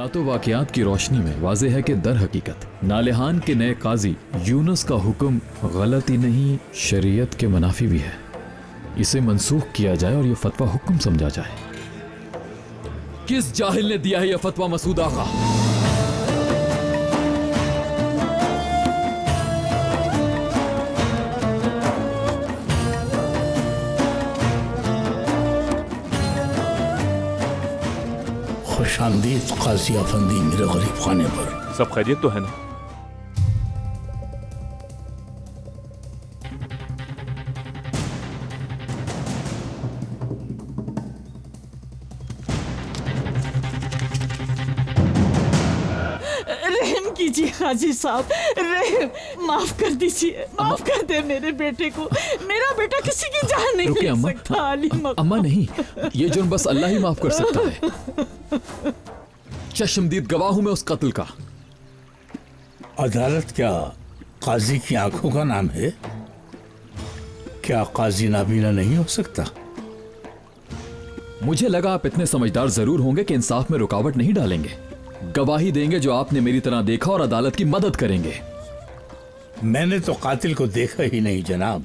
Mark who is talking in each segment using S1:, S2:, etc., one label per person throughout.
S1: आयातो वाक़यात की रोशनी में वाज़ेह है कि दर हकीकत नालेहान के नए काजी यूनुस का हुक्म गलत ही नहीं शरीयत के मुनाफी भी है। इसे मनसूख किया जाए और यह फतवा हुक्म समझा जाए। किस जाहिल ने दिया है यह फतवा मसूद आगा?
S2: खुशामदीद काजी अफंदी मेरे गरीब खाने पर।
S3: सब खैरियत तो है ना?
S4: रहम कीजिए हाजी साहब, रहम, माफ कर दीजिए, माफ कर दे मेरे बेटे को। मेरा बेटा किसी की जान नहीं ले सकता।
S1: अम्मा नहीं, ये जुर्म बस अल्लाह ही माफ कर सकता है। चश्मदीद गवाह हूं मैं उस कत्ल का।
S2: अदालत क्या काजी की आंखों का नाम है? क्या काजी नाबीना नहीं हो सकता?
S1: मुझे लगा आप इतने समझदार जरूर होंगे कि इंसाफ में रुकावट नहीं डालेंगे, गवाही देंगे जो आपने मेरी तरह देखा और अदालत की मदद करेंगे।
S2: मैंने तो कातिल को देखा ही नहीं जनाब।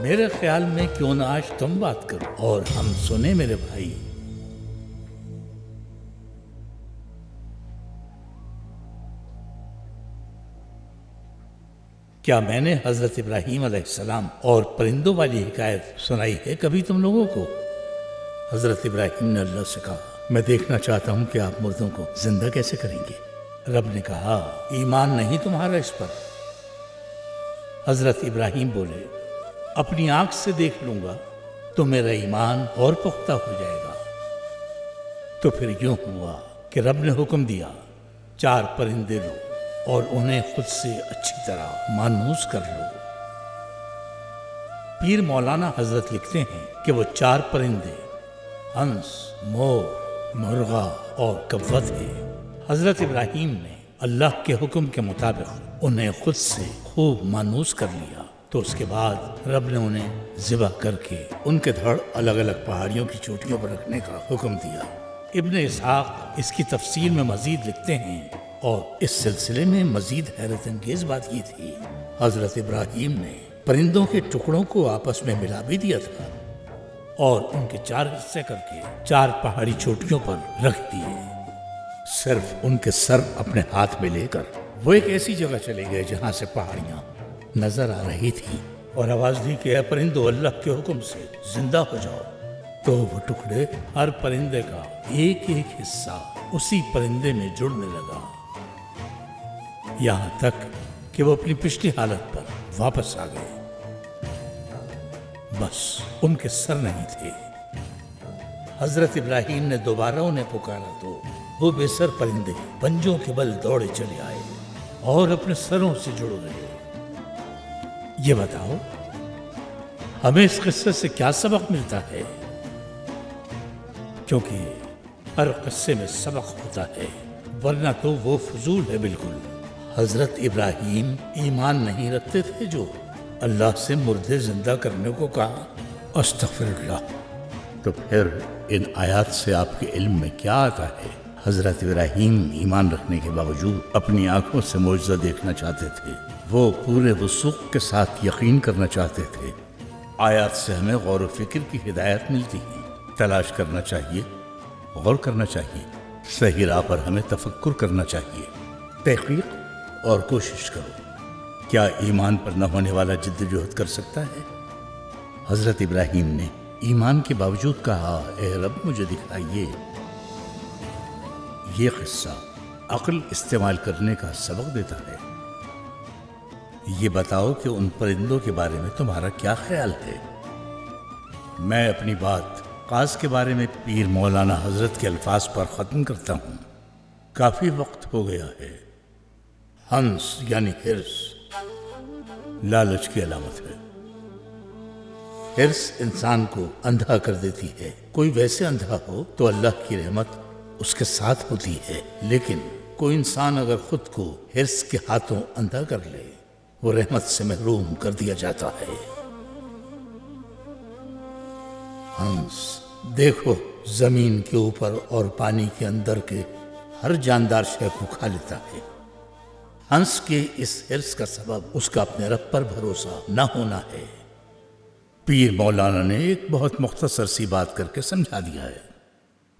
S2: मेरे ख्याल में क्यों ना आज तुम बात करो और हम सुने मेरे भाई। क्या मैंने हजरत इब्राहीम अलैहिस्सलाम और परिंदों वाली हिकायत सुनाई है कभी तुम लोगों को? हजरत इब्राहीम ने अल्लाह से कहा, मैं देखना चाहता हूं कि आप मुर्दों को जिंदा कैसे करेंगे। रब ने कहा, ईमान नहीं तुम्हारा इस पर? हजरत इब्राहीम बोले, अपनी आंख से देख लूंगा तो मेरा ईमान और पुख्ता हो जाएगा। तो फिर यूं हुआ कि रब ने हुक्म दिया, 4 परिंदे लो और उन्हें खुद से अच्छी तरह मानूस कर लो। पीर मौलाना हजरत लिखते हैं कि वो 4 परिंदे हंस, मोर, मुर्गा और कव्वा थे। हजरत इब्राहीम ने अल्लाह के हुक्म के मुताबिक उन्हें खुद से खूब मानूस कर लिया। तो उसके बाद रब ने उन्हें ज़िबा करके उनके धड़ अलग अलग पहाड़ियों की चोटियों पर रखने का हुक्म दिया। इब्न इसहाक इसकी तफसील में मजीद लिखते हैं और इस सिलसिले में मजीद हैरत अंगेज बात ये थी, हजरत इब्राहीम ने परिंदों के टुकड़ों को आपस में मिला भी दिया था और उनके 4 हिस्से करके 4 पहाड़ी चोटियों पर रख दिए। सिर्फ उनके सर अपने हाथ में लेकर वो एक ऐसी जगह चले गए जहां से पहाड़ियां नजर आ रही थी और आवाज दी कि परिंदो अल्लाह के हुक्म से जिंदा हो जाओ। तो वो टुकड़े हर परिंदे का एक एक हिस्सा उसी परिंदे में जुड़ने लगा, यहां तक कि वो अपनी पिछली हालत पर वापस आ गए। बस उनके सर नहीं थे। हजरत इब्राहीम ने दोबारा उन्हें पुकारा तो वो बेसर परिंदे पंजों के बल दौड़े चले आए और अपने सरों से जुड़ गए। ये बताओ, हमें इस किस्से से क्या सबक मिलता है? क्योंकि हर किस्से में सबक होता है, वरना तो वो फजूल है बिल्कुल। हजरत इब्राहीम ईमान नहीं रखते थे जो अल्लाह से मुर्दे जिंदा करने को कहा। अस्तगफिरुल्लाह। तो फिर इन आयत से आपके इल्म में क्या आता है? हजरत इब्राहीम ईमान रखने के बावजूद अपनी आंखों से मौजज़ा देखना चाहते थे। वो पूरे वसूख के साथ यकीन करना चाहते थे। आयत से हमें गौर व फिक्र की हिदायत मिलती है। तलाश करना चाहिए, गौर करना चाहिए, सही राह पर हमें तफक्कुर करना चाहिए। तहकीक और कोशिश करो। क्या ईमान पर न होने वाला जिद्दोजहद कर सकता है? हजरत इब्राहीम ने ईमान के बावजूद कहा, ए रब मुझे दिखाइए। ये किस्सा अक्ल इस्तेमाल करने का सबक देता है। ये बताओ कि उन परिंदों के बारे में तुम्हारा क्या ख्याल है? मैं अपनी बात काज के बारे में पीर मौलाना हजरत के अल्फाज पर ख़त्म करता हूँ। काफ़ी वक्त हो गया है। हंस यानी हिर्स लालच की अलामत है। हिर्स इंसान को अंधा कर देती है। कोई वैसे अंधा हो तो अल्लाह की रहमत उसके साथ होती है, लेकिन कोई इंसान अगर खुद को हिर्स के हाथों अंधा कर ले, वो रहमत से महरूम कर दिया जाता है। हंस देखो, जमीन के ऊपर और पानी के अंदर के हर जानदार शय को खा लेता है। हंस के इस हिर्स का सबब उसका अपने रब पर भरोसा न होना है। पीर मौलाना ने एक बहुत मुख्तसर सी बात करके समझा दिया है।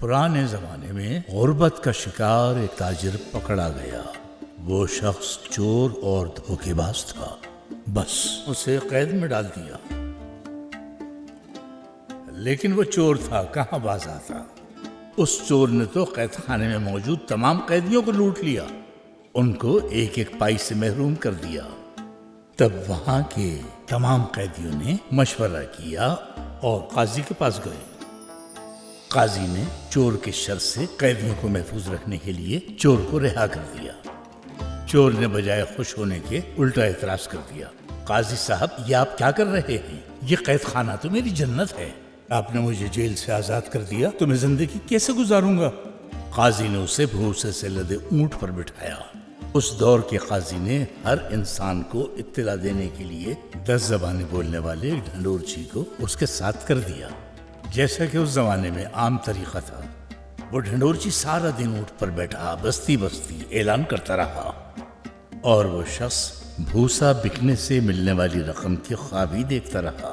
S2: पुराने जमाने में गुर्बत का शिकार एक ताजिर पकड़ा गया। वो शख्स चोर और धोखेबाज था। बस उसे कैद में डाल दिया। लेकिन वो चोर था, कहाँ बाज आता। उस चोर ने तो कैद खाने में मौजूद तमाम कैदियों को लूट लिया, उनको एक एक पाई से महरूम कर दिया। तब वहां के तमाम कैदियों ने मशवरा किया और काजी के पास गए। काजी ने चोर के शर से कैदियों को महफूज रखने के लिए चोर को रिहा कर दिया। चोर ने बजाय खुश होने के उल्टा एतराज कर दिया। काजी साहब, ये आप क्या कर रहे हैं? ये कैद खाना तो मेरी जन्नत है। आपने मुझे जेल से आजाद कर दिया तो मैं जिंदगी कैसे गुजारूंगा? काजी ने उसे भूसे से लदे ऊंट पर बिठाया। उस दौर के काजी ने हर इंसान को इत्तला देने के लिए 10 ज़बानें बोलने वाले एक ढंडोरची को उसके साथ कर दिया। जैसा कि उस जमाने में आम तरीका था, वो ढंडोरची सारा दिन ऊंट पर बैठा बस्ती बस्ती ऐलान करता रहा और वो शख्स भूसा बिकने से मिलने वाली रकम की ख्वाब ही देखता रहा।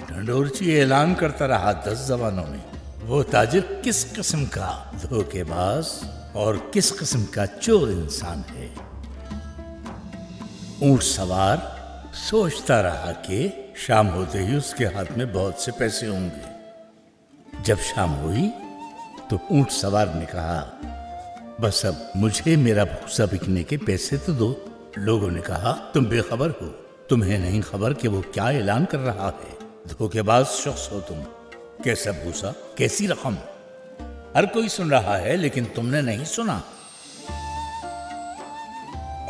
S2: ढंडोरची ऐलान करता रहा 10 ज़बानों में, वो ताजिर किस किस्म का धोखेबाज और किस किस्म का चोर इंसान है। ऊंट सवार सोचता रहा कि शाम होते ही उसके हाथ में बहुत से पैसे होंगे। जब शाम हुई तो ऊंट सवार ने कहा, बस अब मुझे मेरा भूसा बिकने के पैसे तो दो। लोगों ने कहा, तुम बेखबर हो, तुम्हें नहीं खबर कि वो क्या ऐलान कर रहा है। धोखेबाज शख्स हो तुम। कैसा भूसा, कैसी रकम? हर कोई सुन रहा है लेकिन तुमने नहीं सुना।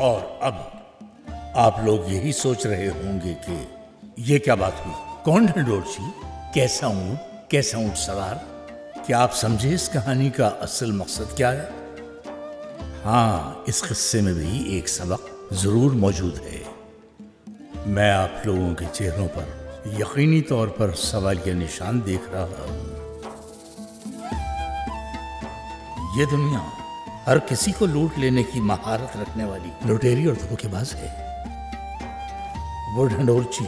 S2: और अब आप लोग यही सोच रहे होंगे कि ये क्या बात हुई? कौन ढंडोरची? कैसा ऊंट? कैसा ऊंट सवार? क्या आप समझे इस कहानी का असल मकसद क्या है? हाँ, इस किस्से में भी एक सबक जरूर मौजूद है। मैं आप लोगों के चेहरों पर यकीनी तौर पर सवाल के निशान देख रहा हूं। ये दुनिया हर किसी को लूट लेने की महारत रखने वाली लुटेरी और धोखेबाज है। वो ढंडोरची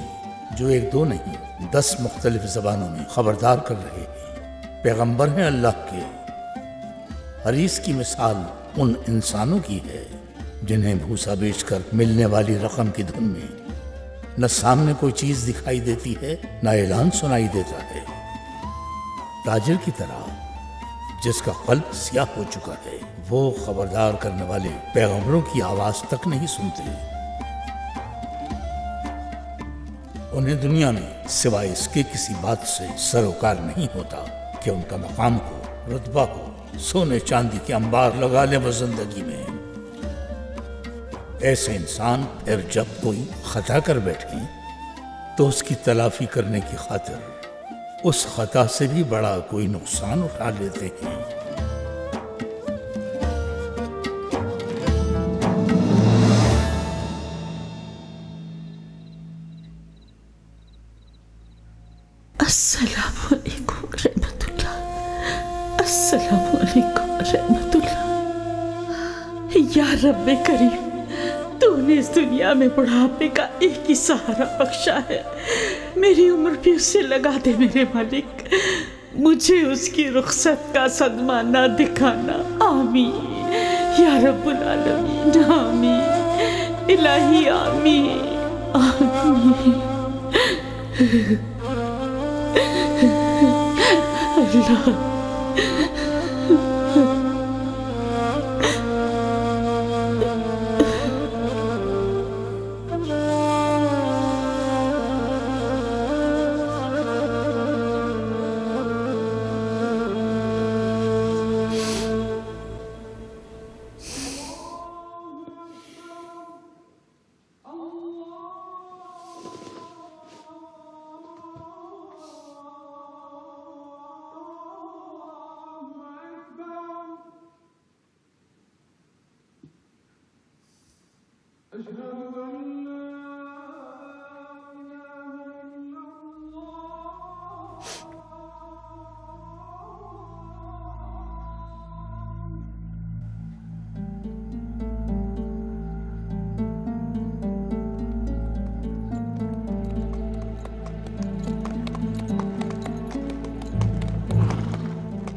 S2: जो 1-2 नहीं 10 मुख्तलिफ ज़बानों में खबरदार कर रहे हैं, पैगंबर हैं अल्लाह के। हरीस की मिसाल उन इंसानों की है जिन्हें भूसा बेचकर मिलने वाली रकम की धुन में न सामने कोई चीज दिखाई देती है न ऐलान सुनाई देता है। ताजिर की तरह जिसका कल्ब स्याह हो चुका है, वो खबरदार करने वाले पैगंबरों की आवाज तक नहीं सुनते। उन्हें दुनिया में सिवाय इसके किसी बात से सरोकार नहीं होता कि उनका मकाम हो, रुतबा हो, सोने चांदी के अंबार लगा ले वो जिंदगी में। ऐसे इंसान फिर जब कोई खता कर बैठे तो उसकी तलाफी करने की खातिर उस खता से भी बड़ा कोई नुकसान उठा लेते हैं।
S4: अस्सलामुअलैकुम रहमतुल्लाह। या रब्बे करीम, तूने इस दुनिया में बुढ़ापे का एक ही सहारा बख्शा है। मेरी उम्र भी उससे लगा दे मेरे मालिक। मुझे उसकी रुखसत का सदमा ना दिखाना। आमीन या रब्बुल आलमीन। आमीन इलाही। आमीन आमीन। अल्लाह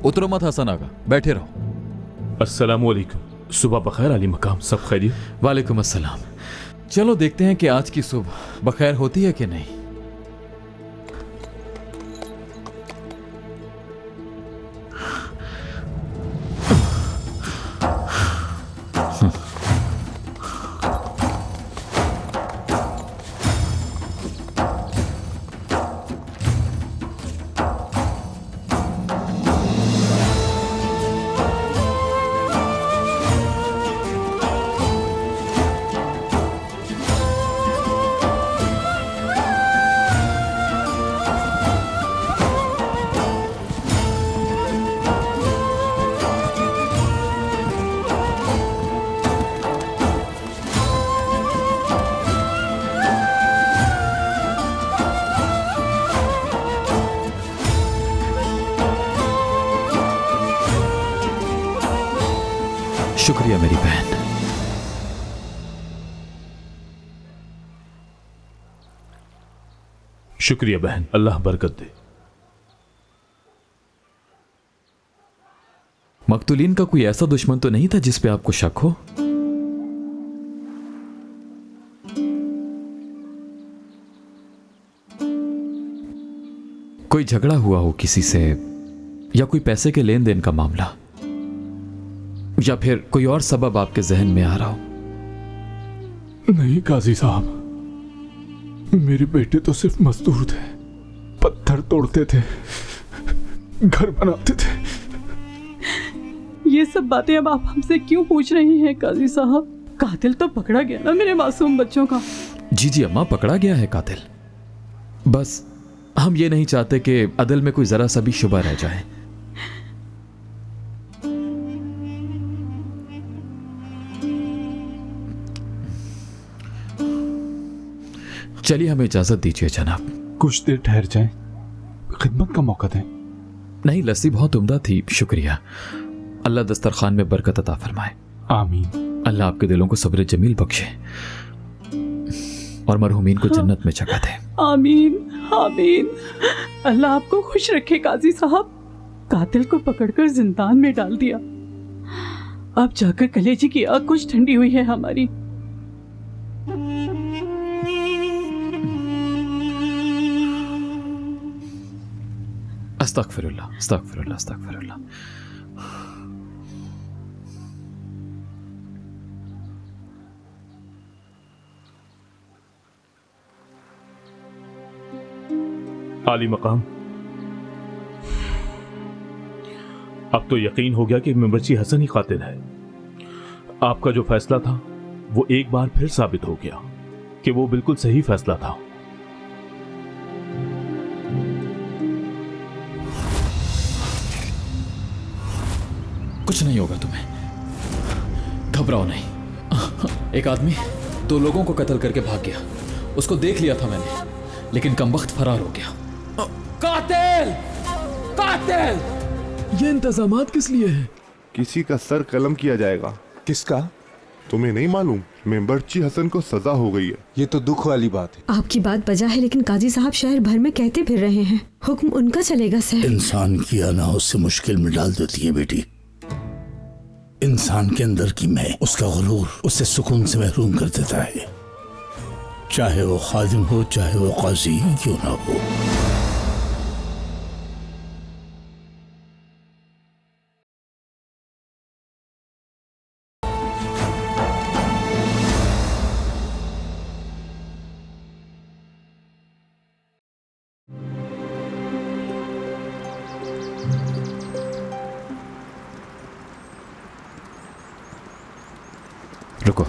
S1: उतरो मत हसन आगा, बैठे रहो।
S3: अस्सलामुअलैकुम। सुबह बखैर अली मकाम, सब खैरियत?
S1: वालेकुम अस्सलाम। चलो देखते हैं कि आज की सुबह बखैर होती है कि नहीं। शुक्रिया मेरी बहन।
S3: शुक्रिया बहन, अल्लाह बरकत दे।
S1: मकतूलीन का कोई ऐसा दुश्मन तो नहीं था जिस पे आपको शक हो? कोई झगड़ा हुआ हो किसी से, या कोई पैसे के लेन देन का मामला, या फिर कोई और सबब आपके जहन में आ रहा हो?
S3: नहीं काजी साहब, मेरे बेटे तो सिर्फ मजदूर थे, पत्थर तोड़ते थे, घर बनाते थे।
S4: ये सब बातें अब आप हमसे क्यों पूछ रही हैं काजी साहब? कातिल तो पकड़ा गया ना मेरे मासूम बच्चों का।
S1: जी जी अम्मा, पकड़ा गया है कातिल। बस हम ये नहीं चाहते कि अदल में कोई जरा सा भी शुबा रह जाए। चलिए हमें इजाजत दीजिए जनाब।
S3: कुछ देर ठहर जाएं, खिदमत का मौका दें।
S1: नहीं, लस्सी बहुत उम्दा थी, शुक्रिया। अल्लाह दस्तरखान में बरकत अता फरमाए।
S3: आमीन।
S1: अल्लाह आपके दिलों को सब्र जमील बख्शे और मरहुमीन को जन्नत में जगह दे।
S4: आमीन आमीन। अल्लाह आपको खुश रखे काजी साहब। कातिल को पकड़कर जिंदान में डाल दिया। अब जाकर कलेजी की आग कुछ ठंडी हुई है हमारी।
S1: अस्तगफिरुल्लाह, अस्तगफिरुल्लाह, अस्तगफिरुल्लाह।
S3: आली मकाम, अब तो यकीन हो गया कि मिर्ची हसन ही कातिल है। आपका जो फैसला था वो एक बार फिर साबित हो गया कि वो बिल्कुल सही फैसला था।
S1: कुछ नहीं होगा तुम्हें, घबराओ नहीं। एक आदमी 2 लोगों को कत्ल करके भाग गया। उसको देख लिया था मैंने, लेकिन कमबख्त फरार हो गया। कातिल! कातिल!
S5: ये इंतजामात किस लिए है? किसी का सर कलम किया जाएगा।
S6: किसका?
S5: तुम्हें नहीं मालूम? मेंबरची हसन को सजा हो गई है।
S6: ये तो दुख वाली बात है।
S7: आपकी बात बजा है, लेकिन काजी साहब शहर भर में कहते फिर रहे हैं हुक्म उनका चलेगा सर।
S2: इंसान की अनाहत से मुश्किल में डाल देती है बेटी। इंसान के अंदर की मैं, उसका गुरूर उसे सुकून से महरूम कर देता है, चाहे वो खादिम हो चाहे वो काजी क्यों ना हो।
S1: रुको।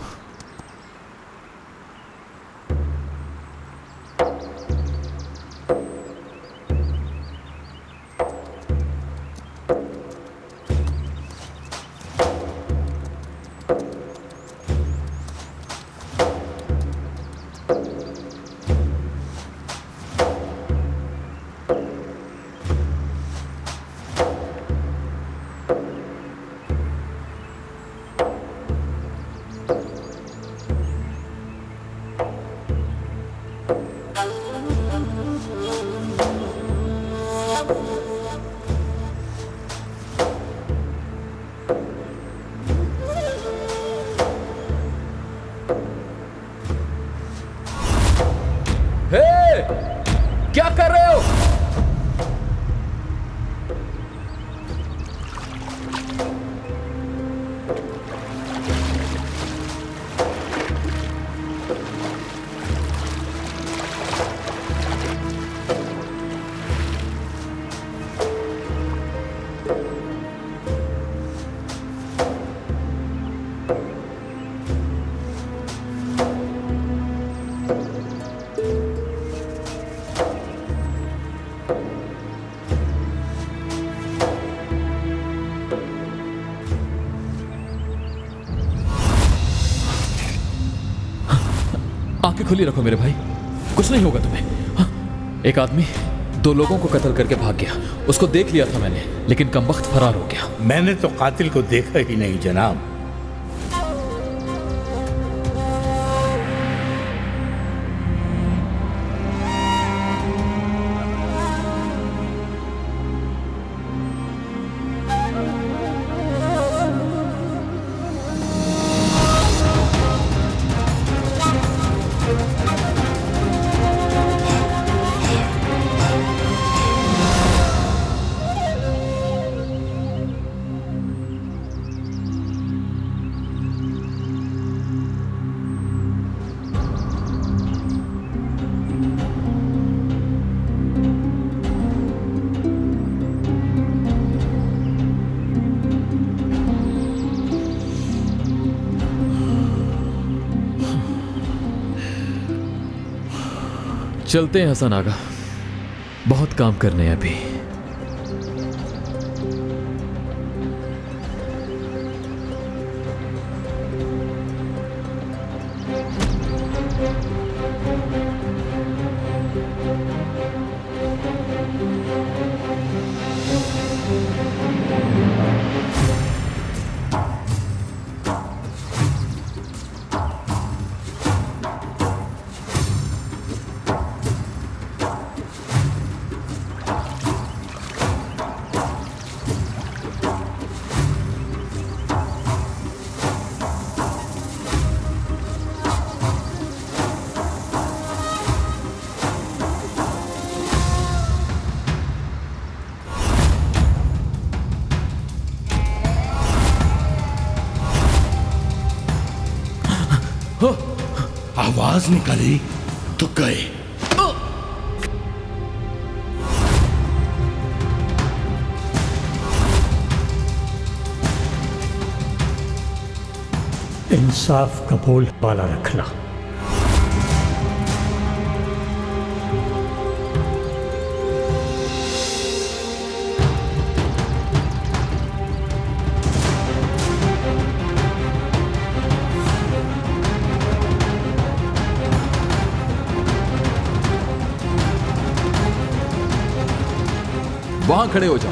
S1: क्या कर रहे हो? आंखें खुली रखो मेरे भाई, कुछ नहीं होगा तुम्हें। हाँ? एक आदमी 2 लोगों को कत्ल करके भाग गया। उसको देख लिया था मैंने, लेकिन कमबख्त फरार हो गया।
S2: मैंने तो कातिल को देखा ही नहीं जनाब।
S1: चलते हैं हसन आगा, बहुत काम करने हैं अभी।
S2: आवाज निकली तो गए। इंसाफ का बोल बाला रखना।
S1: वहां खड़े हो जाओ।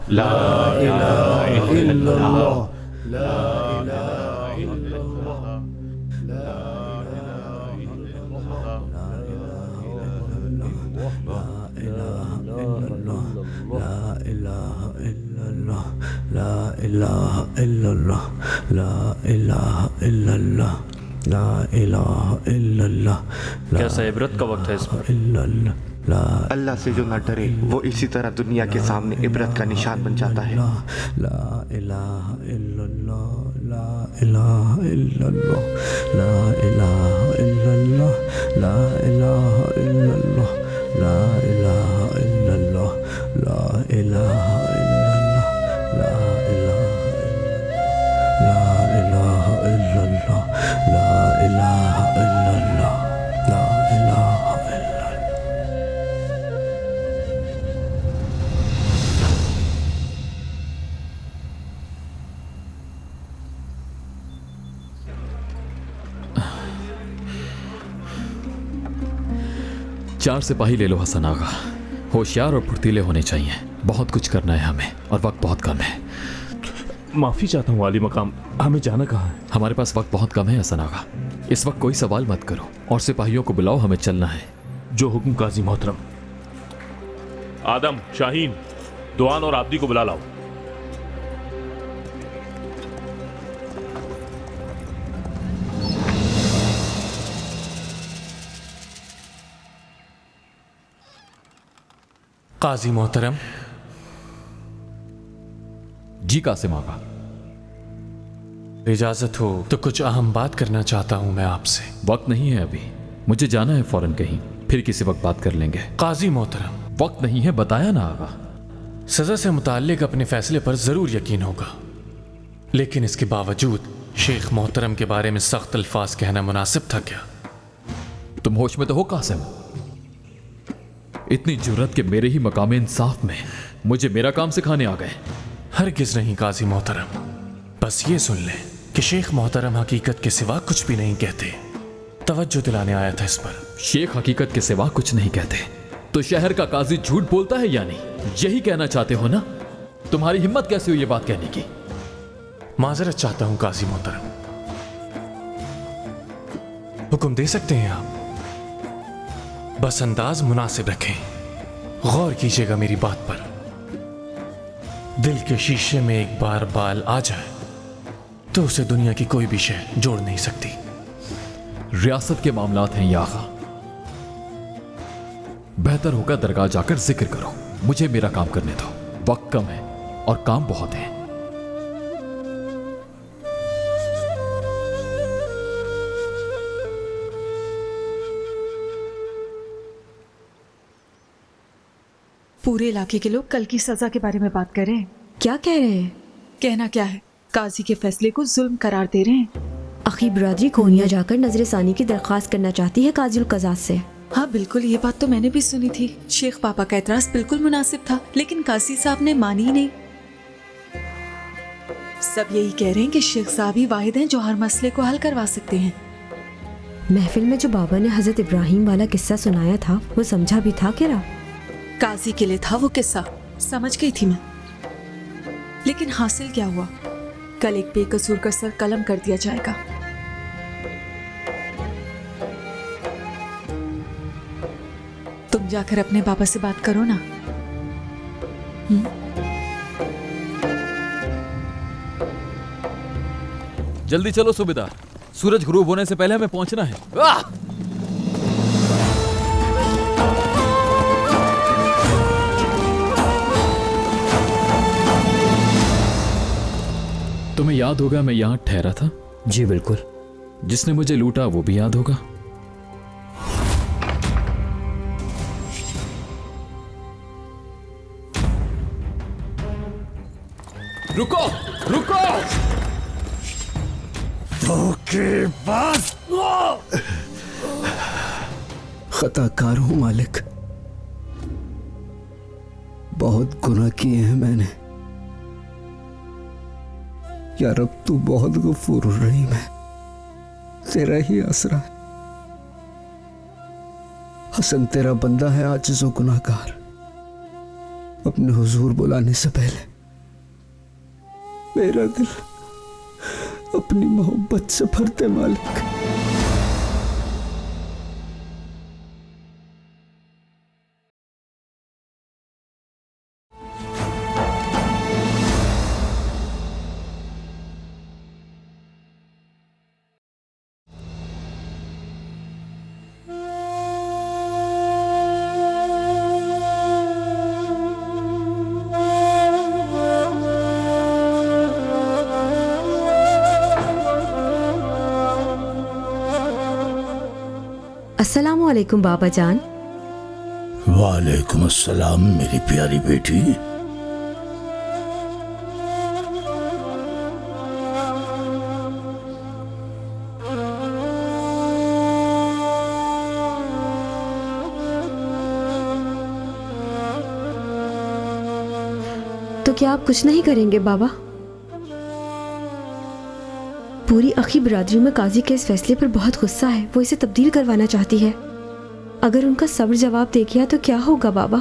S8: ला इलाहा इल्लल्लाह,
S3: ला इलाहा इल्लल्लाह, ला इलाहा इल्लल्लाह, ला इलाहा इल्लल्लाह।
S9: कैसा इबरत का वक्त है इस पर?
S10: अल्लाह से जो न डरे वो इसी तरह दुनिया के सामने इबरत का निशान बन जाता है।
S3: ला इलाहा इल्लल्लाह, ला इलाहा इल्लल्लाह, ला इलाहा इल्लल्लाह, ला इलाहा इल्लल्लाह, ला इलाहा इल्लल्लाह, ला इलाहा इल्लल्लाह, ला इलाहा इल्लल्लाह, ला इलाहा इल्लल्लाह, ला इलाहा इल्लल्लाह।
S1: चार सिपाही ले लो हसन आगा, होशियार और फुर्तीले होने चाहिए। बहुत कुछ करना है हमें और वक्त बहुत कम है।
S8: माफी चाहता हूँ वाली मकाम, हमें जाना कहाँ है?
S1: हमारे पास वक्त बहुत कम है हसन आगा, इस वक्त कोई सवाल मत करो और सिपाहियों को बुलाओ, हमें चलना है।
S8: जो हुक्म काजी मोहतरम। आदम, शाहीन, दुआन और आब्दी को बुला लाओ।
S11: काजी मोहतरम।
S1: जी कासिम आगा।
S11: इजाजत हो तो कुछ अहम बात करना चाहता हूं मैं आपसे।
S1: वक्त नहीं है अभी, मुझे जाना है फौरन कहीं, फिर किसी वक्त बात कर लेंगे।
S11: काजी मोहतरम,
S1: वक्त नहीं है, बताया ना आगा।
S11: सजा से मुताल्लिक अपने फैसले पर जरूर यकीन होगा, लेकिन इसके बावजूद शेख मोहतरम के बारे में सख्त अल्फाज कहना मुनासिब था क्या?
S1: तुम होश में तो हो कासिम? इतनी जुर्रत के मेरे ही मकाम इंसाफ में मुझे मेरा काम सिखाने आ गए।
S11: हरगिज़ नहीं काजी मोहतरम, बस ये सुन लें कि शेख मोहतरम हकीकत के सिवा कुछ भी नहीं कहते। तवज्जो दिलाने आया था इस पर।
S1: शेख हकीकत के सिवा कुछ नहीं कहते तो शहर का काजी झूठ बोलता है यानी यही कहना चाहते हो ना? तुम्हारी हिम्मत कैसे हुई ये बात कहने की?
S11: माजरत चाहता हूं काजी मोहतरम। हुक्म दे सकते हैं आप, बस अंदाज मुनासिब रखें। गौर कीजिएगा मेरी बात पर। दिल के शीशे में एक बार बाल आ जाए तो उसे दुनिया की कोई भी शय जोड़ नहीं सकती।
S1: रियासत के मामलात हैं यागा, बेहतर होगा दरगाह जाकर जिक्र करो। मुझे मेरा काम करने दो, वक्त कम है और काम बहुत है।
S12: पूरे इलाके के लोग कल की सजा के बारे में बात कर रहे हैं।
S7: क्या कह रहे हैं?
S12: कहना क्या है, काजी के फैसले को जुल्म करार दे रहे हैं।
S7: अखी बरादरी कोनिया जाकर नजर सानी की दरख्वास्त करना चाहती है काजी उल कज़ात से।
S12: हाँ बिल्कुल, ये बात तो मैंने भी सुनी थी। शेख पापा का एतराज बिल्कुल मुनासिब था, लेकिन काजी साहब ने मानी ही नहीं। सब यही कह रहे हैं कि शेख साहब ही वाहिद हैं जो हर मसले को हल करवा सकते हैं।
S7: महफिल में जो बाबा ने हजरत इब्राहिम वाला किस्सा सुनाया था वो समझा भी था क्या?
S12: काजी के लिए था वो किस्सा, समझ गई थी मैं, लेकिन हासिल क्या हुआ? कल एक बेकसूर का सर कलम कर दिया जाएगा। तुम जाकर अपने बाबा से बात करो ना।
S1: जल्दी चलो सूबेदार, सूरज गुरूब होने से पहले हमें पहुंचना है। तुम्हें याद होगा मैं यहां ठहरा था?
S13: जी बिल्कुल।
S1: जिसने मुझे लूटा वो भी याद होगा। रुको रुको,
S6: धोखेबाज! खताकार हूं मालिक, बहुत गुनाह किए हैं मैंने। या रब तू बहुत गफूर रहीम है, तेरा ही आसरा है। हसन तेरा बंदा है, आजिज़ व गुनाहगार। अपने हुजूर बुलाने से पहले मेरा दिल अपनी मोहब्बत से भरते मालिक।
S7: अस्सलामु अलैकुम बाबा जान।
S2: वालेकुम अस्सलाम मेरी प्यारी बेटी।
S7: तो क्या आप कुछ नहीं करेंगे बाबा? पूरी अखी बिरादरी में काजी के इस फैसले पर बहुत गुस्सा है। वो इसे तब्दील करवाना चाहती है। अगर उनका सब्र जवाब दे गया तो क्या होगा बाबा?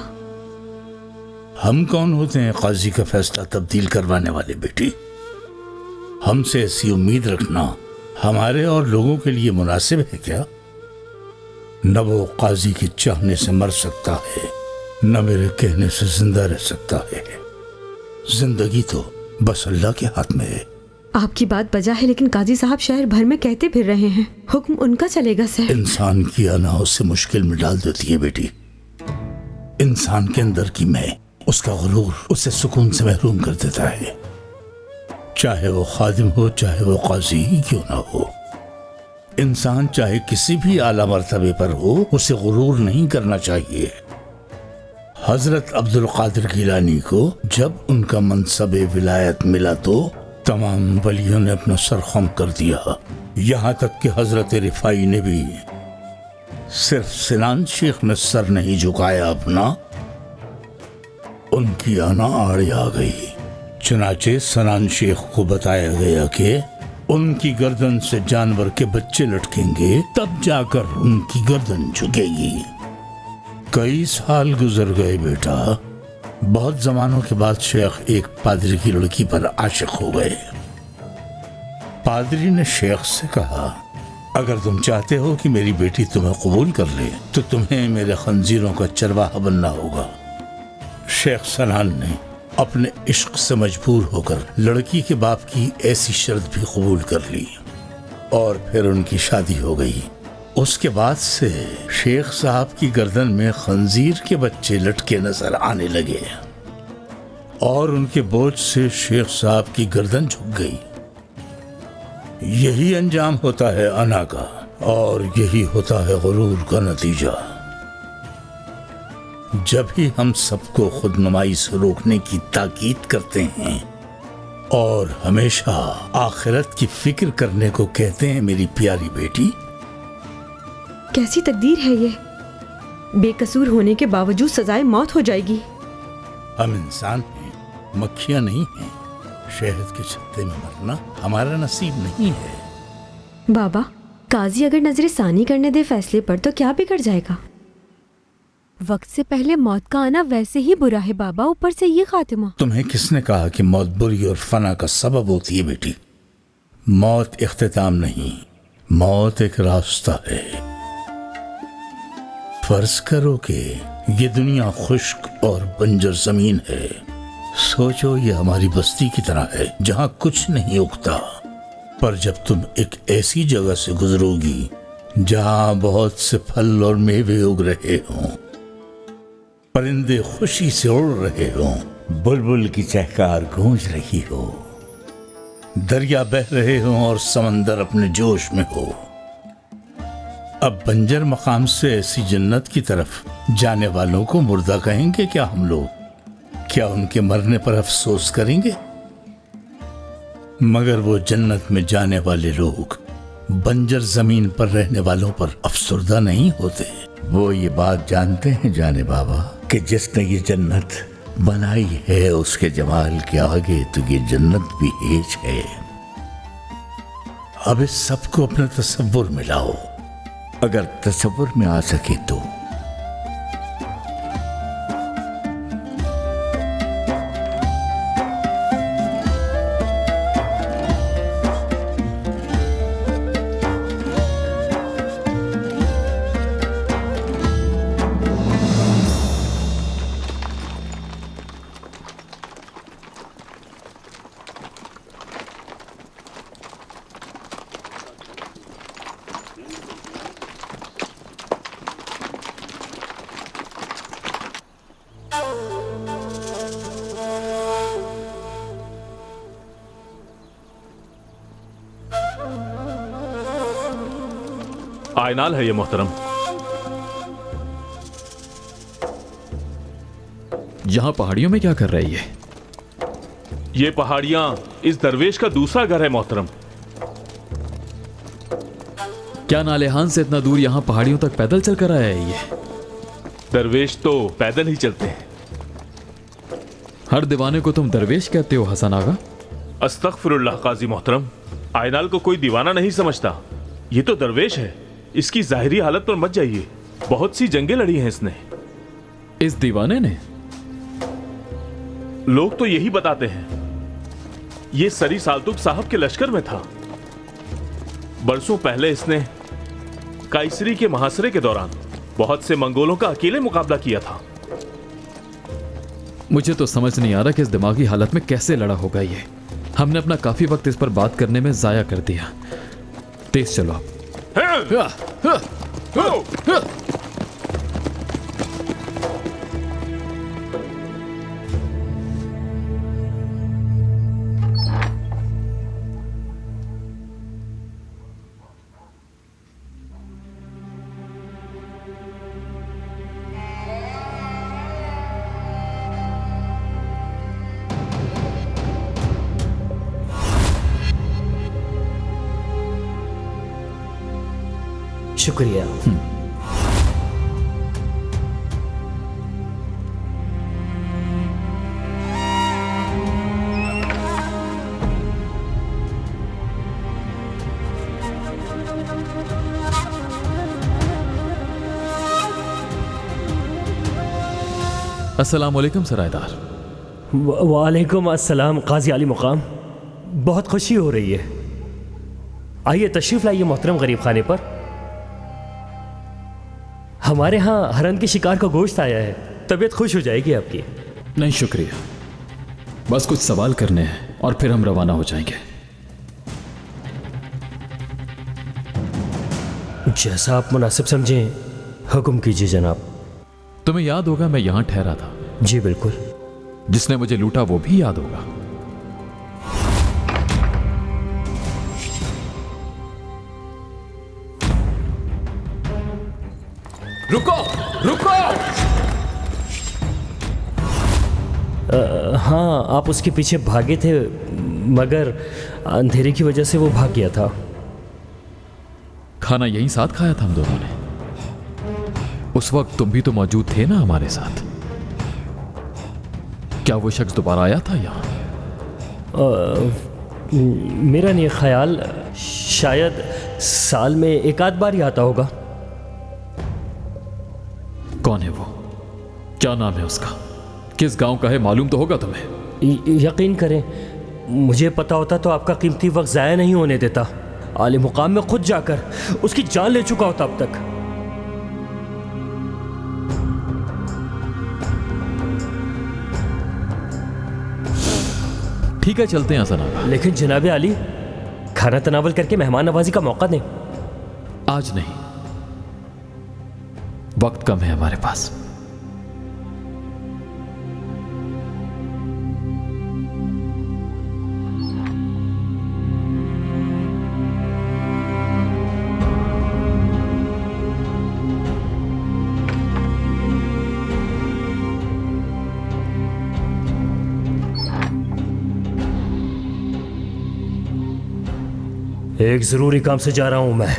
S2: हम कौन होते हैं काजी का फैसला तब्दील करवाने वाले बेटी? हमसे ऐसी उम्मीद रखना हमारे और लोगों के लिए मुनासिब है क्या? न वो काजी के चाहने से मर सकता है, न मेरे कहने से जिंदा रह सकता है। जिंदगी तो बस अल्लाह के हाथ में है।
S7: आपकी बात बजा है, लेकिन काजी साहब शहर भर में कहते फिर रहे हैं हुक्म उनका चलेगा सर।
S2: इंसान की अना उसे मुश्किल में डाल देती है बेटी। इंसान के अंदर की मैं, उसका गुरूर उसे सुकून से महरूम कर देता है। चाहे वो खादिम हो, चाहे वो काजी ही क्यों ना हो। इंसान चाहे किसी भी आला मर्तबे पर हो, उसे गुरूर नहीं करना चाहिए। हजरत अब्दुल कादिर गिलानी को जब उनका मनसब विलायत मिला तो तमाम वलियों ने अपना सर खम कर दिया। यहाँ तक कि हजरत रिफाई ने भी। सिर्फ सिनान शेख ने सर नहीं झुकाया अपना, उनकी आना आड़े आ गई। चुनाचे सनान शेख को बताया गया कि उनकी गर्दन से जानवर के बच्चे लटकेंगे, तब जाकर उनकी गर्दन झुकेगी। कई साल गुजर गए बेटा। बहुत जमानों के बाद शेख एक पादरी की लड़की पर आशिक हो गए। पादरी ने शेख से कहा, अगर तुम चाहते हो कि मेरी बेटी तुम्हें कबूल कर ले तो तुम्हें मेरे खंजीरों का चरवाहा बनना होगा। शेख सनान ने अपने इश्क से मजबूर होकर लड़की के बाप की ऐसी शर्त भी कबूल कर ली और फिर उनकी शादी हो गई। उसके बाद से शेख साहब की गर्दन में खंजीर के बच्चे लटके नजर आने लगे और उनके बोझ से शेख साहब की गर्दन झुक गई। यही अंजाम होता है अना का और यही होता है गुरूर का नतीजा। जब ही हम सबको खुदनुमाई से रोकने की ताकीद करते हैं और हमेशा आखिरत की फिक्र करने को कहते हैं मेरी प्यारी बेटी।
S7: कैसी तकदीर है ये? बेकसूर होने के बावजूद सजाए मौत हो जाएगी।
S2: हम इंसान हैं, मक्खियां नहीं हैं। शहद के छत्ते में मरना हमारा नसीब नहीं है।
S7: बाबा, काजी अगर नजर सानी करने दे फैसले पर तो क्या बिगड़ जाएगा? वक्त से पहले मौत का आना वैसे ही बुरा है बाबा, ऊपर से ये खातिमा।
S2: तुम्हें किसने कहा कि मौत बुरी और फना का सबब होती है बेटी? मौत इख्तिताम नहीं, मौत एक रास्ता है। फर्ज करो कि ये दुनिया खुश्क और बंजर जमीन है। सोचो ये हमारी बस्ती की तरह है जहां कुछ नहीं उगता। पर जब तुम एक ऐसी जगह से गुजरोगी जहां बहुत से फल और मेवे उग रहे हों, परिंदे खुशी से उड़ रहे हों, बुलबुल की चहकार गूंज रही हो, दरिया बह रहे हों और समंदर अपने जोश में हो, अब बंजर मकाम से ऐसी जन्नत की तरफ जाने वालों को मुर्दा कहेंगे क्या हम लोग? क्या उनके मरने पर अफसोस करेंगे? मगर वो जन्नत में जाने वाले लोग बंजर जमीन पर रहने वालों पर अफसुर्दा नहीं होते। वो ये बात जानते हैं जाने बाबा कि जिसने ये जन्नत बनाई है उसके जमाल के आगे तो ये जन्नत भी हेज है। अब इस सबको अपने तसव्वुर में लाओ, अगर तसव्वुर में आ सके तो।
S8: आयनाल है ये मोहतरम।
S1: यहां पहाड़ियों में क्या कर रही है?
S8: ये पहाड़ियां इस दरवेश का दूसरा घर है मोहतरम।
S1: क्या नालेहान से इतना दूर यहां पहाड़ियों तक पैदल चलकर आया है ये?
S8: दरवेश तो पैदल ही चलते हैं।
S1: हर दीवाने को तुम दरवेश कहते हो हसन आगा?
S8: अस्तगफिरुल्लाह काजी मोहतरम, आयनाल को कोई दीवाना नहीं समझता। ये तो दरवेश है, इसकी जाहिरी हालत पर मत जाइए। बहुत सी जंगें लड़ी हैं इसने।
S1: इस दीवाने ने?
S8: लोग तो यही बताते हैं। ये सरी सालतुक साहब के लश्कर में था। बरसों पहले इसने काइसरी के महासरे के दौरान बहुत से मंगोलों का अकेले मुकाबला किया था।
S1: मुझे तो समझ नहीं आ रहा कि इस दिमागी हालत में कैसे लड़ा होगा ये। हमने अपना काफी वक्त इस पर बात करने में जाया कर दिया। तेज चलो आप।
S9: शुक्रिया।
S1: अस्सलाम वालेकुम सरायदार।
S9: वालेकुम अस्सलाम काजी आली मुकाम। बहुत खुशी हो रही है। आइए तशरीफ लाइए मोहतरम गरीब खाने पर। हमारे यहाँ हरन के शिकार का गोश्त आया है, तबीयत खुश हो जाएगी आपकी।
S1: नहीं शुक्रिया, बस कुछ सवाल करने हैं और फिर हम रवाना हो जाएंगे।
S9: जैसा आप मुनासिब समझें, हुक्म कीजिए जनाब।
S1: तुम्हें याद होगा मैं यहां ठहरा था?
S9: जी बिल्कुल।
S1: जिसने मुझे लूटा वो भी याद होगा। रुको रुको।
S9: हाँ, आप उसके पीछे भागे थे, मगर अंधेरे की वजह से वो भाग गया था।
S1: खाना यहीं साथ खाया था हम दोनों ने। उस वक्त तुम भी तो मौजूद थे ना हमारे साथ। क्या वो शख्स दोबारा आया था यहाँ?
S9: मेरा नहीं ख्याल, शायद साल में एक आध बार ही आता होगा।
S1: कौन है वो? क्या नाम है उसका? किस गांव का है? मालूम तो होगा तुम्हें।
S9: यकीन करें, मुझे पता होता तो आपका कीमती वक्त ज़ाया नहीं होने देता। आले मुकाम में खुद जाकर उसकी जान ले चुका होता अब तक।
S1: ठीक है, चलते हैं हसन आगा।
S9: लेकिन जनाबे आली, खाना तनावल करके मेहमान नवाजी का मौका दें।
S1: आज नहीं, वक्त कम है हमारे पास।
S9: एक जरूरी काम से जा रहा हूं मैं।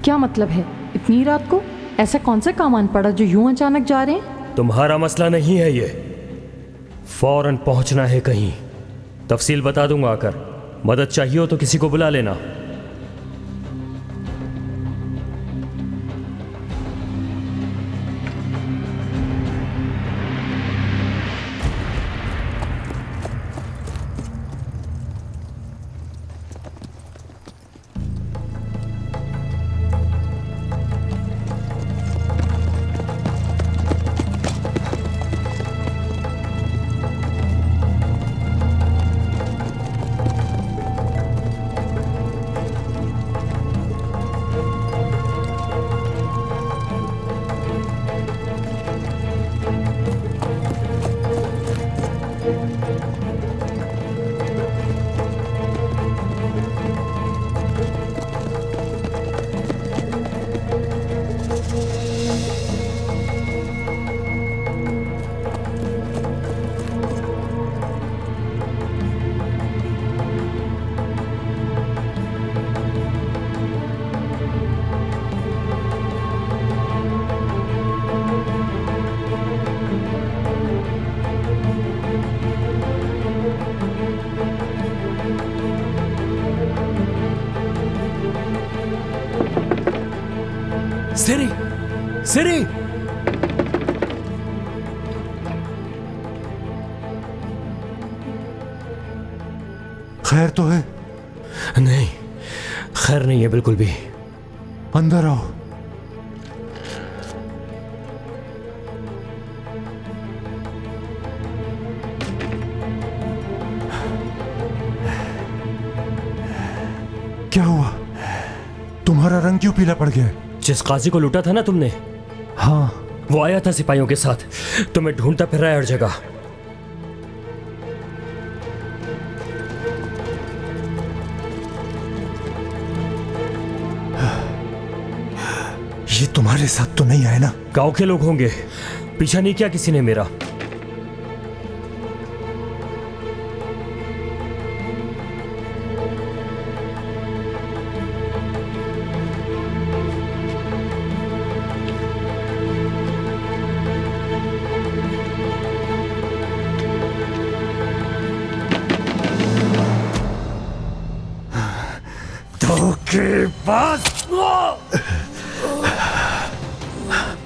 S13: क्या मतलब है? इतनी रात को ऐसा कौन सा काम आन पड़ा जो यूं अचानक जा रहे हैं?
S9: तुम्हारा मसला नहीं है ये। फौरन पहुंचना है कहीं। तफसील बता दूंगा आकर। मदद चाहिए हो तो किसी को बुला लेना। सिरी!
S14: खैर तो है?
S9: नहीं, खैर नहीं है बिल्कुल भी।
S14: अंदर आओ। क्या हुआ? तुम्हारा रंग क्यों पीला पड़ गया है?
S9: जिस काजी को लूटा था ना तुमने,
S14: हाँ,
S9: वो आया था सिपाहियों के साथ, तुम्हें ढूंढता फिर रहा है हर जगह।
S14: ये तुम्हारे साथ तो नहीं आए ना?
S9: गांव के लोग होंगे, पीछा नहीं किया किसी ने मेरा।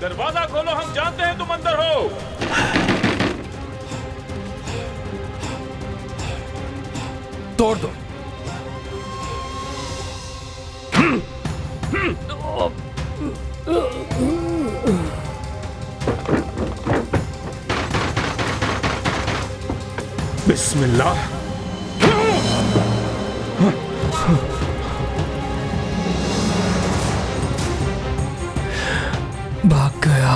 S8: दरवाजा खोलो, हम जानते हैं तुम अंदर हो।
S1: तोड़ दो।
S8: बिस्मिल्लाह।
S9: भाग गया।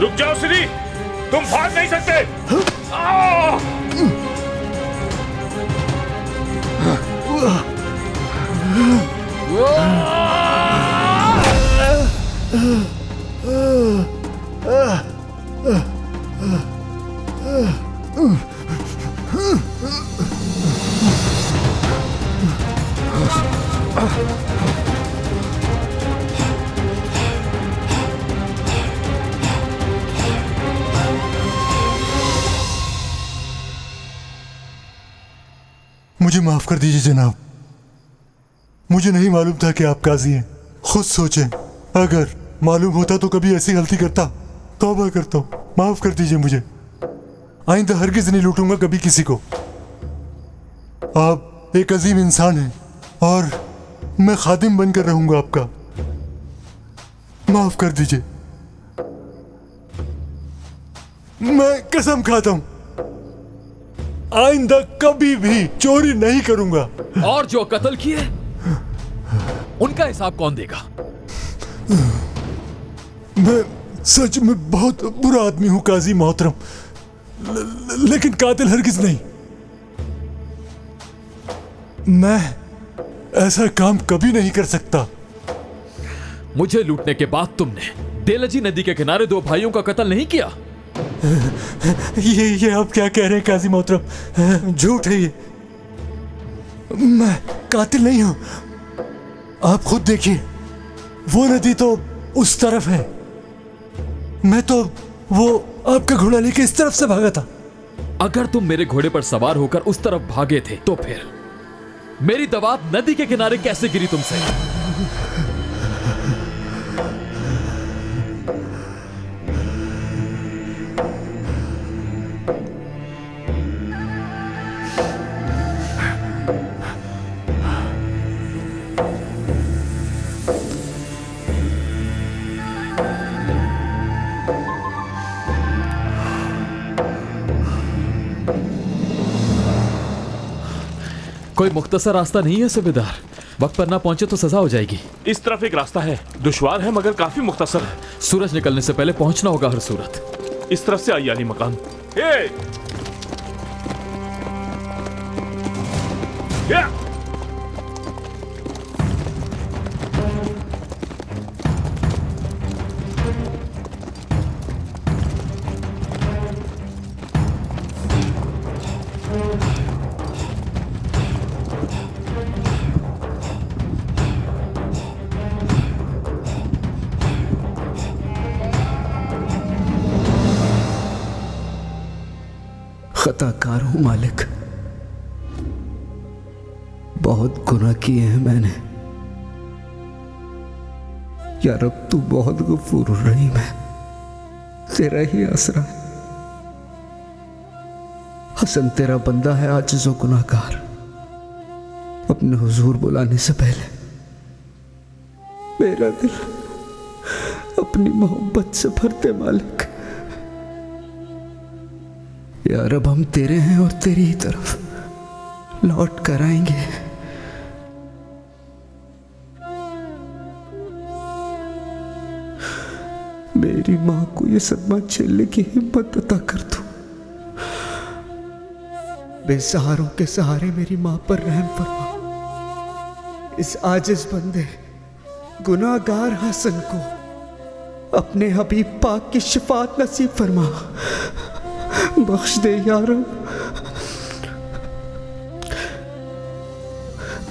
S8: रुक जाओ सिरी, तुम भाग नहीं सकते।
S14: मुझे माफ कर दीजिए जनाब, मुझे नहीं मालूम था कि आप काजी हैं। खुद सोचें, अगर मालूम होता तो कभी ऐसी गलती करता। तौबा करता हूँ, माफ कर दीजिए मुझे। आइंदा हरगिज नहीं लूटूंगा कभी किसी को। आप एक अजीम इंसान हैं और मैं खादिम बनकर रहूंगा आपका। माफ कर दीजिए। मैं कसम खाता हूं आइंदा कभी भी चोरी नहीं करूंगा।
S1: और जो कत्ल किए उनका हिसाब कौन देगा?
S14: मैं सच में बहुत बुरा आदमी हूं काजी मोहतरम, लेकिन कातिल हरगिज नहीं। मैं ऐसा काम कभी नहीं कर सकता।
S1: मुझे लूटने के बाद तुमने देलजी नदी के किनारे दो भाइयों का कत्ल नहीं किया?
S14: ये आप क्या कह रहे हैं काजी मोहतरम? झूठ है ये। मैं कातिल नहीं हूं। आप खुद देखिए, वो नदी तो उस तरफ है, मैं तो वो आपका घोड़ा लेके इस तरफ से भागा था।
S1: अगर तुम मेरे घोड़े पर सवार होकर उस तरफ भागे थे तो फिर मेरी दवात नदी के किनारे कैसे गिरी तुमसे? कोई मुख्तसर रास्ता नहीं है सूबेदार? वक्त पर ना पहुंचे तो सजा हो जाएगी।
S8: इस तरफ एक रास्ता है, दुश्वार है मगर काफी मुख्तसर है।
S1: सूरज निकलने से पहले पहुंचना होगा हर सूरत।
S8: इस तरफ से आइए अली मकान।
S6: खताकार हूं मालिक, बहुत गुनाह किए हैं मैंने। या रब तू बहुत गफूर रहीम है, तेरा ही आसरा है। हसन तेरा बंदा है आजिज़ व गुनाहगार, अपने हुजूर बुलाने से पहले मेरा दिल अपनी मोहब्बत से भरते मालिक। या रब हम तेरे हैं और तेरी ही तरफ लौट कर आएंगे। मेरी मां को ये सदमा झेलने की हिम्मत अता कर दो। बेसहारों के सहारे मेरी मां पर रहम फरमा। इस आजिज बंदे गुनाहगार हसन को अपने हबीब पाक की शिफात नसीब फरमा। बख्श दे या रब,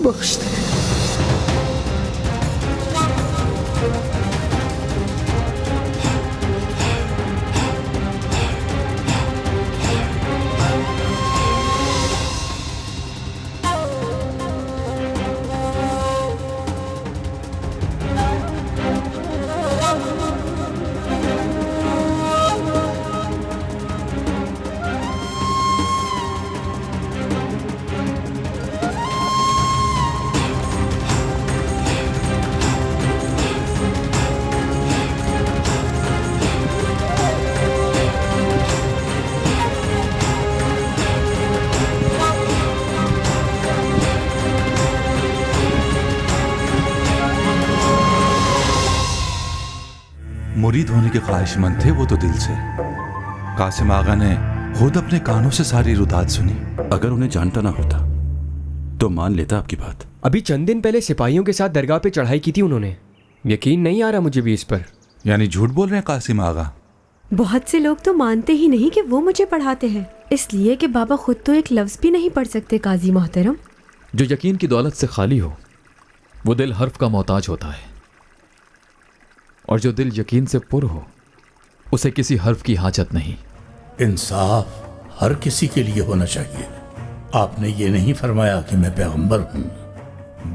S6: बख्श दे।
S15: मुरीद होने के ख्वाहिशमंद थे वो तो दिल से। कासिम आगा ने खुद अपने कानों से सारी रुदात सुनी।
S16: अगर उन्हें जानता ना होता तो मान लेता आपकी बात।
S17: अभी चंद दिन पहले सिपाहियों के साथ दरगाह पे चढ़ाई की थी उन्होंने। यकीन नहीं आ रहा मुझे भी इस पर।
S15: यानी झूठ बोल रहे हैं कासिम आगा?
S7: बहुत से लोग तो मानते ही नहीं कि वो मुझे पढ़ाते हैं, इसलिए कि बाबा खुद तो एक लफ्ज भी नहीं पढ़ सकते। काजी मोहतरम,
S1: जो यकीन की दौलत से खाली हो वो दिल हर्फ का मोहताज होता है, और जो दिल यकीन से पुर हो उसे किसी हर्फ की हाजत नहीं।
S2: इंसाफ हर किसी के लिए होना चाहिए। आपने ये नहीं फरमाया कि मैं पैगंबर हूं,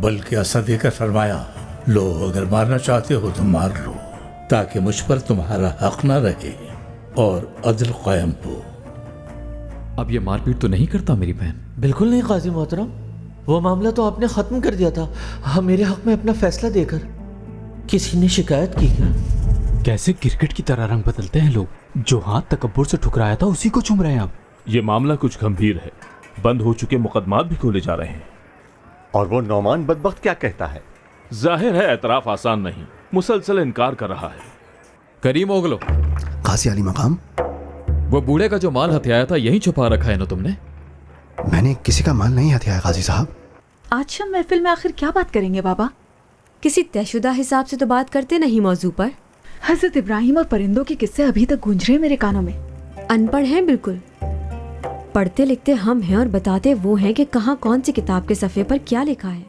S2: बल्कि ऐसा देकर फरमाया लो अगर मारना चाहते हो तो मार लो, ताकि मुझ पर तुम्हारा हक ना रहे और अदल कायम हो।
S1: अब ये मारपीट तो नहीं करता मेरी बहन?
S18: बिल्कुल नहीं काजी मोहतरम, वो मामला तो आपने खत्म कर दिया था। हाँ, मेरे हक में अपना फैसला देकर किसी ने शिकायत की क्या?
S3: कैसे क्रिकेट की तरह रंग बदलते हैं लोग। जो हाथ तकब्बुर से ठुकराया था उसी को चूम रहे हैं आप।
S8: ये मामला कुछ गंभीर है, बंद हो चुके मुकदमात भी खोले जा रहे हैं।
S19: और वो नौमान बदबख्त क्या कहता है?
S8: जाहिर है एतराफ आसान नहीं, मुसलसल इनकार कर रहा है।
S1: करीम ओगलो,
S20: काजी अली मकाम,
S1: वो बूढ़े का जो माल हथियाया था यहीं छुपा रखा है ना तुमने?
S20: मैंने किसी का माल नहीं हथियाया काजी साहब।
S12: आज हम महफिल में आखिर क्या बात करेंगे बाबा?
S7: किसी तयशुदा हिसाब से तो बात करते नहीं मौजू पर।
S12: हजरत इब्राहिम और परिंदों के किस्से अभी तक गूंज रहे हैं मेरे कानों में।
S7: अनपढ़ हैं बिल्कुल, पढ़ते लिखते हम हैं और बताते वो हैं कि कहाँ कौन सी किताब के सफ़े पर क्या लिखा है।